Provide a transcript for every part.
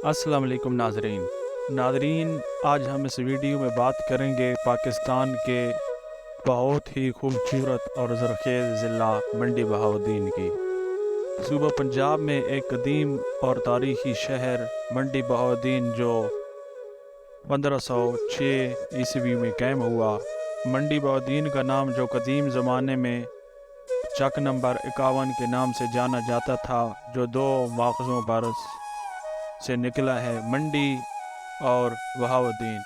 السلام علیکم ناظرین، آج ہم اس ویڈیو میں بات کریں گے پاکستان کے بہت ہی خوبصورت اور زرخیز ضلع منڈی بہاؤالدین کی۔ صوبہ پنجاب میں ایک قدیم اور تاریخی شہر منڈی بہاؤالدین جو 1506 عیسوی میں قائم ہوا۔ منڈی بہاؤالدین کا نام جو قدیم زمانے میں چک نمبر 51 کے نام سے جانا جاتا تھا، جو دو ماخذوں پر سے نکلا ہے، منڈی اور بہاؤالدین،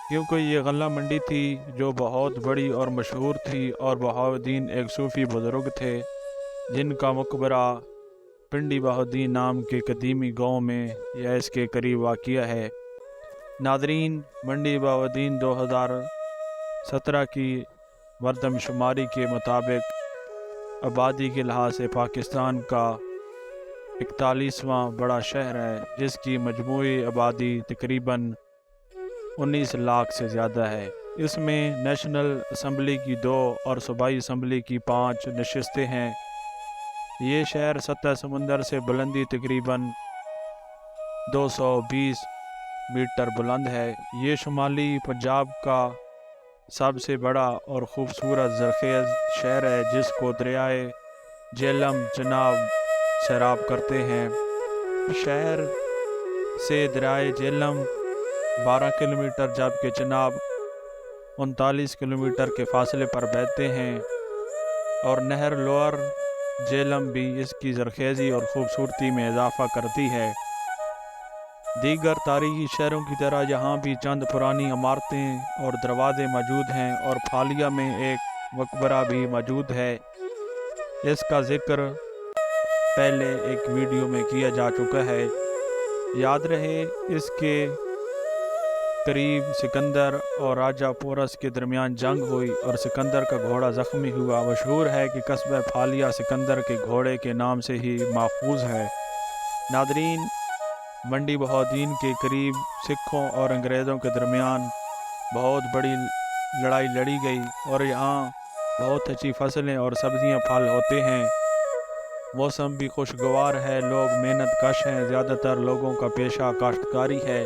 کیونکہ یہ غلہ منڈی تھی جو بہت بڑی اور مشہور تھی، اور بہاؤالدین ایک صوفی بزرگ تھے جن کا مقبرہ پنڈی بہاؤالدین نام کے قدیمی گاؤں میں یا اس کے قریب واقع ہے۔ ناظرین، منڈی بہاؤالدین 2017 کی مردم شماری کے مطابق آبادی کے لحاظ سے پاکستان کا 41واں بڑا شہر ہے، جس کی مجموعی آبادی تقریباً 19 لاکھ سے زیادہ ہے۔ اس میں نیشنل اسمبلی کی 2 اور صوبائی اسمبلی کی 5 نشستیں ہیں۔ یہ شہر سطح سمندر سے بلندی تقریباً 220 میٹر بلند ہے۔ یہ شمالی پنجاب کا سب سے بڑا اور خوبصورت زرخیز شہر ہے، جس کو دریائے جہلم چناب سیراب کرتے ہیں۔ شہر سے دریائے جہلم 12 کلومیٹر جبکہ چناب 39 کلومیٹر کے فاصلے پر بہتے ہیں، اور نہر لوئر جہلم بھی اس کی زرخیزی اور خوبصورتی میں اضافہ کرتی ہے۔ دیگر تاریخی شہروں کی طرح یہاں بھی چند پرانی عمارتیں اور دروازے موجود ہیں، اور پھالیہ میں ایک مقبرہ بھی موجود ہے۔ اس کا ذکر پہلے ایک ویڈیو میں کیا جا چکا ہے۔ یاد رہے، اس کے قریب سکندر اور راجہ پورس کے درمیان جنگ ہوئی اور سکندر کا گھوڑا زخمی ہوا۔ مشہور ہے کہ قصبہ پھالیہ سکندر کے گھوڑے کے نام سے ہی ماخوذ ہے۔ ناظرین، منڈی بہاؤالدین کے قریب سکھوں اور انگریزوں کے درمیان بہت بڑی لڑائی لڑی گئی، اور یہاں بہت اچھی فصلیں اور سبزیاں پھل ہوتے ہیں۔ موسم بھی خوشگوار ہے، لوگ محنت کش ہیں، زیادہ تر لوگوں کا پیشہ کاشتکاری ہے۔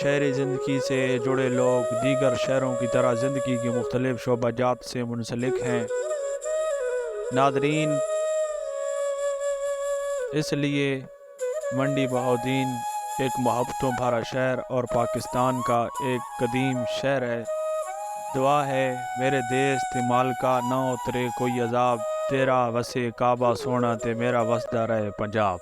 شہری زندگی سے جڑے لوگ دیگر شہروں کی طرح زندگی کے مختلف شعبہ جات سے منسلک ہیں۔ ناظرین، اس لیے منڈی بہاؤالدین ایک محبتوں بھرا شہر اور پاکستان کا ایک قدیم شہر ہے۔ دعا ہے میرے دیس تے مالکا، نہ اترے کوئی عذاب، تیرا وسے کعبہ سونا تے میرا وسدا رہے پنجاب۔